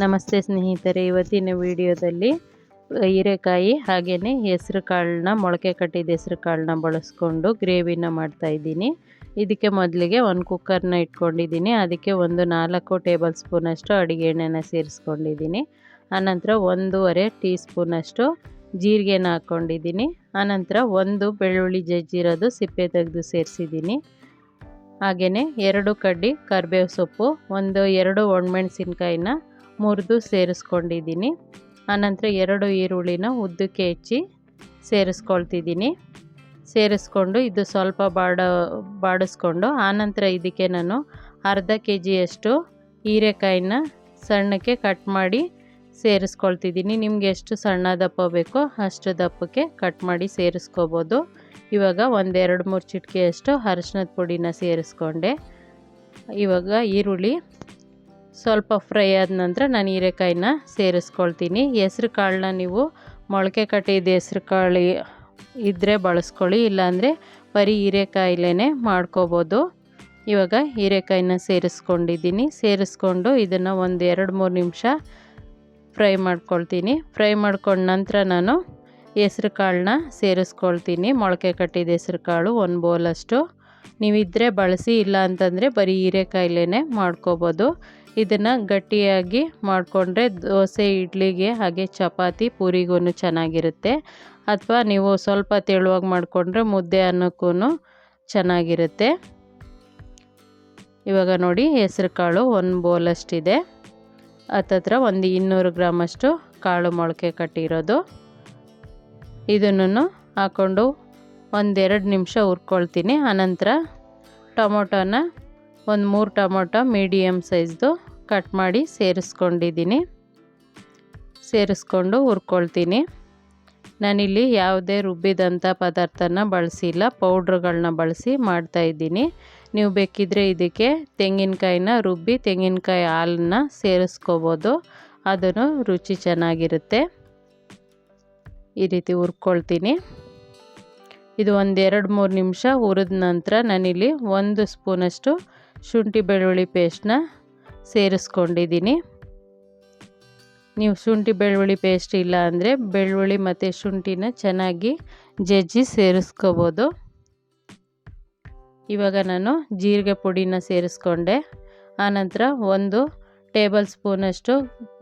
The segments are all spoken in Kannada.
ನಮಸ್ತೆ ಸ್ನೇಹಿತರೆ, ಇವತ್ತಿನ ವಿಡಿಯೋದಲ್ಲಿ ಹೀರೆಕಾಯಿ ಹಾಗೆಯೇ ಹೆಸರು ಕಾಳನ್ನ ಮೊಳಕೆ ಕಟ್ಟಿದ ಹೆಸರು ಕಾಳನ್ನ ಬಳಸ್ಕೊಂಡು ಗ್ರೇವಿನ ಮಾಡ್ತಾಯಿದ್ದೀನಿ. ಇದಕ್ಕೆ ಮೊದಲಿಗೆ ಒಂದು ಕುಕ್ಕರ್ನ ಇಟ್ಕೊಂಡಿದ್ದೀನಿ. ಅದಕ್ಕೆ ಒಂದು 4 ಟೇಬಲ್ ಸ್ಪೂನಷ್ಟು ಅಡುಗೆ ಎಣ್ಣೆನ ಸೇರಿಸ್ಕೊಂಡಿದ್ದೀನಿ. ಆನಂತರ 1.5 ಟೀ ಸ್ಪೂನಷ್ಟು ಜೀರಿಗೆನ ಹಾಕ್ಕೊಂಡಿದ್ದೀನಿ. ಆನಂತರ 1 ಬೆಳ್ಳುಳ್ಳಿ ಜಜ್ಜಿರೋದು ಸಿಪ್ಪೆ ತೆಗೆದು ಸೇರಿಸಿದ್ದೀನಿ. ಹಾಗೆಯೇ 2 ಕಡ್ಡಿ ಕರಿಬೇವು ಸೊಪ್ಪು, 2 ಒಣಮೆಣಸಿನ್ಕಾಯಿನ ಮುರಿದು ಸೇರಿಸ್ಕೊಂಡಿದ್ದೀನಿ. ಆನಂತರ 2 ಈರುಳ್ಳಿನ ಉದ್ದಕ್ಕೆ ಹೆಚ್ಚಿ ಸೇರಿಸ್ಕೊಳ್ತಿದ್ದೀನಿ. ಸೇರಿಸ್ಕೊಂಡು ಇದು ಸ್ವಲ್ಪ ಬಾಡಿಸ್ಕೊಂಡು ಆನಂತರ ಇದಕ್ಕೆ ನಾನು ಅರ್ಧ kg ಹೀರೆಕಾಯಿನ ಸಣ್ಣಕ್ಕೆ ಕಟ್ ಮಾಡಿ ಸೇರಿಸ್ಕೊಳ್ತಿದ್ದೀನಿ. ನಿಮಗೆ ಎಷ್ಟು ಸಣ್ಣ ದಪ್ಪ ಬೇಕೋ ಅಷ್ಟು ದಪ್ಪಕ್ಕೆ ಕಟ್ ಮಾಡಿ ಸೇರಿಸ್ಕೋಬೋದು. ಇವಾಗ 1-2-3 ಚಿಟಿಕೆಯಷ್ಟು ಅರಿಶಿನದ ಪುಡಿನ ಸೇರಿಸ್ಕೊಂಡೆ. ಇವಾಗ ಈರುಳ್ಳಿ ಸ್ವಲ್ಪ ಫ್ರೈ ಆದ ನಂತರ ನಾನು ಹೀರೆಕಾಯಿನ ಸೇರಿಸ್ಕೊಳ್ತೀನಿ. ಹೆಸ್ರು ಕಾಳನ್ನ ನೀವು ಮೊಳಕೆ ಕಟ್ಟಿದ ಹೆಸ್ರು ಕಾಳು ಇದ್ದರೆ ಬಳಸ್ಕೊಳ್ಳಿ, ಇಲ್ಲಾಂದರೆ ಬರೀ ಹೀರೆಕಾಯಿಲೇ ಮಾಡ್ಕೋಬೋದು. ಇವಾಗ ಹೀರೆಕಾಯಿನ ಸೇರಿಸ್ಕೊಂಡಿದ್ದೀನಿ. ಸೇರಿಸ್ಕೊಂಡು ಇದನ್ನು 1-2-3 ನಿಮಿಷ ಫ್ರೈ ಮಾಡ್ಕೊಳ್ತೀನಿ. ಫ್ರೈ ಮಾಡ್ಕೊಂಡ ನಂತರ ನಾನು ಹೆಸ್ರು ಕಾಳನ್ನ ಸೇರಿಸ್ಕೊಳ್ತೀನಿ. ಮೊಳಕೆ ಕಟ್ಟಿದ ಹೆಸ್ರು ಕಾಳು 1 ಬೌಲಷ್ಟು ನೀವಿದ್ದರೆ ಬಳಸಿ, ಇಲ್ಲ ಅಂತಂದರೆ ಬರೀ ಹೀರೆಕಾಯಿಲೇ ಮಾಡ್ಕೋಬೋದು. ಇದನ್ನು ಗಟ್ಟಿಯಾಗಿ ಮಾಡಿಕೊಂಡ್ರೆ ದೋಸೆ, ಇಡ್ಲಿಗೆ ಹಾಗೆ ಚಪಾತಿ, ಪೂರಿಗೂ ಚೆನ್ನಾಗಿರುತ್ತೆ. ಅಥವಾ ನೀವು ಸ್ವಲ್ಪ ತೆಳುವಾಗಿ ಮಾಡಿಕೊಂಡ್ರೆ ಮುದ್ದೆ ಅನ್ನಕ್ಕೂ ಚೆನ್ನಾಗಿರುತ್ತೆ. ಇವಾಗ ನೋಡಿ ಹೆಸ್ರು ಕಾಳು 1 ಬೌಲಷ್ಟಿದೆ. ಹತ್ತತ್ರ 200 ಗ್ರಾಮಷ್ಟು ಕಾಳು ಮೊಳಕೆ ಕಟ್ಟಿರೋದು. ಇದನ್ನು ಹಾಕ್ಕೊಂಡು 1-2 ನಿಮಿಷ ಹುರ್ಕೊಳ್ತೀನಿ. ಆನಂತರ ಟೊಮೊಟೊನ 3 ಟೊಮೊಟೊ ಮೀಡಿಯಮ್ ಸೈಜ್ದು ಕಟ್ ಮಾಡಿ ಸೇರಿಸ್ಕೊಂಡಿದ್ದೀನಿ. ಸೇರಿಸ್ಕೊಂಡು ಹುರ್ಕೊಳ್ತೀನಿ. ನಾನಿಲ್ಲಿ ಯಾವುದೇ ರುಬ್ಬಿದಂಥ ಪದಾರ್ಥನ ಬಳಸಿಲ್ಲ, ಪೌಡ್ರುಗಳನ್ನ ಬಳಸಿ ಮಾಡ್ತಾಯಿದ್ದೀನಿ. ನೀವು ಬೇಕಿದ್ದರೆ ಇದಕ್ಕೆ ತೆಂಗಿನಕಾಯಿನ ರುಬ್ಬಿ ತೆಂಗಿನಕಾಯಿ ಹಾಲನ್ನ ಸೇರಿಸ್ಕೋಬೋದು, ಅದನ್ನು ರುಚಿ ಚೆನ್ನಾಗಿರುತ್ತೆ. ಈ ರೀತಿ ಹುರ್ಕೊಳ್ತೀನಿ. ಇದು 1-2-3 ನಿಮಿಷ ಹುರಿದ ನಂತರ ನಾನಿಲ್ಲಿ 1 ಸ್ಪೂನಷ್ಟು ಶುಂಠಿ ಬೆಳ್ಳುಳ್ಳಿ ಪೇಸ್ಟ್ನ ಸೇರಿಸ್ಕೊಂಡಿದ್ದೀನಿ. ನೀವು ಶುಂಠಿ ಬೆಳ್ಳುಳ್ಳಿ ಪೇಸ್ಟ್ ಇಲ್ಲ ಅಂದರೆ ಬೆಳ್ಳುಳ್ಳಿ ಮತ್ತು ಶುಂಠಿನ ಚೆನ್ನಾಗಿ ಜಜ್ಜಿ ಸೇರಿಸ್ಕೋಬೋದು. ಇವಾಗ ನಾನು ಜೀರಿಗೆ ಪುಡಿನ ಸೇರಿಸ್ಕೊಂಡೆ. ಆನಂತರ 1 ಟೇಬಲ್ ಸ್ಪೂನಷ್ಟು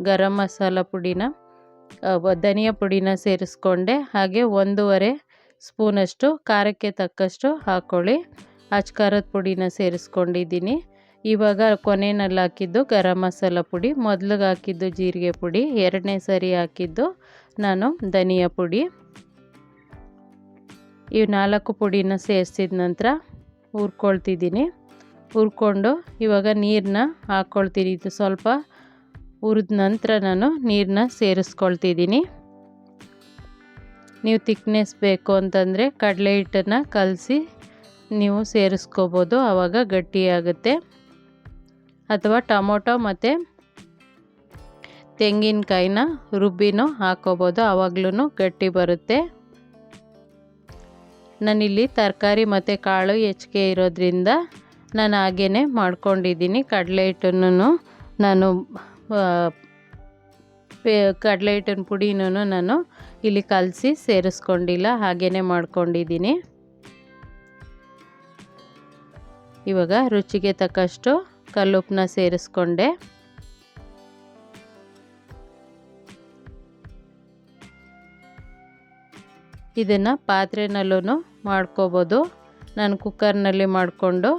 ಗರಂ ಮಸಾಲ ಪುಡಿನ ಧನಿಯಾ ಪುಡಿನ ಸೇರಿಸ್ಕೊಂಡೆ. ಹಾಗೆ 1.5 ಸ್ಪೂನಷ್ಟು ಖಾರಕ್ಕೆ ತಕ್ಕಷ್ಟು ಹಾಕ್ಕೊಳ್ಳಿ. ಖಾರದ ಪುಡಿನ ಸೇರಿಸ್ಕೊಂಡಿದ್ದೀನಿ. ಇವಾಗ ಕೊನೆಯಲ್ಲಿ ಹಾಕಿದ್ದು ಗರಂ ಮಸಾಲ ಪುಡಿ, ಮೊದಲಿಗೆ ಹಾಕಿದ್ದು ಜೀರಿಗೆ ಪುಡಿ, 2ನೇ ಸರಿ ಹಾಕಿದ್ದು ನಾನು ಧನಿಯಾ ಪುಡಿ. ಈ 4 ಪುಡಿನ ಸೇರಿಸಿದ ನಂತರ ಹುರ್ಕೊಳ್ತಿದ್ದೀನಿ. ಹುರ್ಕೊಂಡು ಇವಾಗ ನೀರನ್ನ ಹಾಕ್ಕೊಳ್ತೀನಿ. ಇದು ಸ್ವಲ್ಪ ಹುರಿದ ನಂತರ ನಾನು ನೀರನ್ನ ಸೇರಿಸ್ಕೊಳ್ತಿದ್ದೀನಿ. ನೀವು ತಿಕ್ನೆಸ್ ಬೇಕು ಅಂತಂದರೆ ಕಡಲೆ ಹಿಟ್ಟನ್ನು ಕಲಸಿ ನೀವು ಸೇರಿಸ್ಕೋಬೋದು, ಆವಾಗ ಗಟ್ಟಿಯಾಗುತ್ತೆ. ಅಥವಾ ಟೊಮೊಟೊ ಮತ್ತು ತೆಂಗಿನಕಾಯಿನ ರುಬ್ಬಿನೂ ಹಾಕೋಬೋದು, ಆವಾಗ್ಲೂ ಗಟ್ಟಿ ಬರುತ್ತೆ. ನಾನಿಲ್ಲಿ ತರಕಾರಿ ಮತ್ತು ಕಾಳು ಹೆಚ್ಚಿಗೆ ಇರೋದ್ರಿಂದ ನಾನು ಹಾಗೇ ಮಾಡ್ಕೊಂಡಿದ್ದೀನಿ. ಕಡಲೆ ಹಿಟ್ಟನ್ನು ನಾನು ಕಡಲೆ ಹಿಟ್ಟಿನ ಪುಡಿನೂ ನಾನು ಇಲ್ಲಿ ಕಲಸಿ ಸೇರಿಸ್ಕೊಂಡಿಲ್ಲ, ಹಾಗೇ ಮಾಡ್ಕೊಂಡಿದ್ದೀನಿ. ಇವಾಗ ರುಚಿಗೆ ತಕ್ಕಷ್ಟು ಕಲ್ಲುಪ್ಪನ್ನ ಸೇರಿಸ್ಕೊಂಡೆ. ಇದನ್ನು ಪಾತ್ರೆನಲ್ಲೂ ಮಾಡ್ಕೋಬೋದು. ನಾನು ಕುಕ್ಕರ್ನಲ್ಲಿ ಮಾಡಿಕೊಂಡು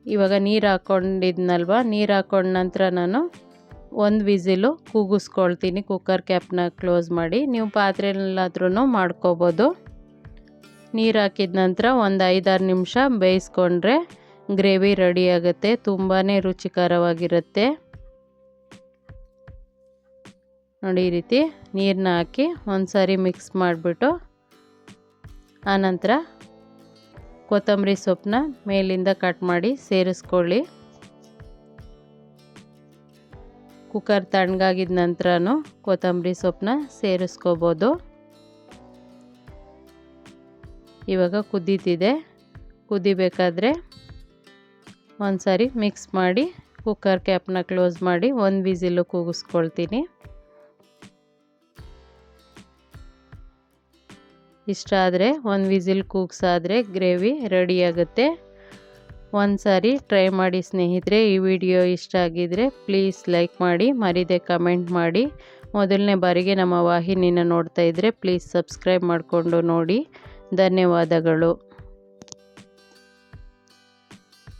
ಇವಾಗ ನೀರು ಹಾಕ್ಕೊಂಡಿದ್ನಲ್ವ, ನೀರು ಹಾಕ್ಕೊಂಡ ನಂತರ ನಾನು 1 ವಿಸಿಲು ಕೂಗಿಸ್ಕೊಳ್ತೀನಿ. ಕುಕ್ಕರ್ ಕ್ಯಾಪ್ನ ಕ್ಲೋಸ್ ಮಾಡಿ. ನೀವು ಪಾತ್ರೆಯಲ್ಲಾದ್ರೂ ಮಾಡ್ಕೋಬೋದು. ನೀರು ಹಾಕಿದ ನಂತರ 5-6 ನಿಮಿಷ ಬೇಯಿಸ್ಕೊಂಡ್ರೆ ಗ್ರೇವಿ ರೆಡಿ ಆಗುತ್ತೆ. ತುಂಬಾ ರುಚಿಕರವಾಗಿರುತ್ತೆ. ನೋಡಿ, ಈ ರೀತಿ ನೀರನ್ನ ಹಾಕಿ ಒಂದು ಸಾರಿ ಮಿಕ್ಸ್ ಮಾಡಿಬಿಟ್ಟು ಆನಂತರ ಕೊತ್ತಂಬರಿ ಸೊಪ್ಪನ್ನ ಮೇಲಿಂದ ಕಟ್ ಮಾಡಿ ಸೇರಿಸ್ಕೊಳ್ಳಿ. ಕುಕ್ಕರ್ ತಣ್ಣಗಾಗಿದ ನಂತರನೂ ಕೊತ್ತಂಬರಿ ಸೊಪ್ಪನ್ನ ಸೇರಿಸ್ಕೋಬೋದು. ಇವಾಗ ಕುದೀತಿದೆ. ಕುದಿಬೇಕಾದ್ರೆ ಒಂದು ಸಾರಿ ಮಿಕ್ಸ್ ಮಾಡಿ ಕುಕ್ಕರ್ ಕ್ಯಾಪ್ನ ಕ್ಲೋಸ್ ಮಾಡಿ ಒಂದು ವಿಸಿಲು ಕೂಗಿಸ್ಕೊಳ್ತೀನಿ. ಇಷ್ಟ ಆದರೆ ಒಂದು ವಿಸಿಲ್ ಕೂಗ್ಸಾದರೆ ಗ್ರೇವಿ ರೆಡಿಯಾಗುತ್ತೆ. ಒಂದು ಸಾರಿ ಟ್ರೈ ಮಾಡಿ ಸ್ನೇಹಿತರೆ. ಈ ವಿಡಿಯೋ ಇಷ್ಟ ಆಗಿದರೆ ಪ್ಲೀಸ್ ಲೈಕ್ ಮಾಡಿ, ಮರಿದೆ ಕಮೆಂಟ್ ಮಾಡಿ. ಮೊದಲನೇ ಬಾರಿಗೆ ನಮ್ಮ ವಾಹಿನಿನ ನೋಡ್ತಾ ಇದ್ದರೆ ಪ್ಲೀಸ್ ಸಬ್ಸ್ಕ್ರೈಬ್ ಮಾಡಿಕೊಂಡು ನೋಡಿ. ಧನ್ಯವಾದಗಳು.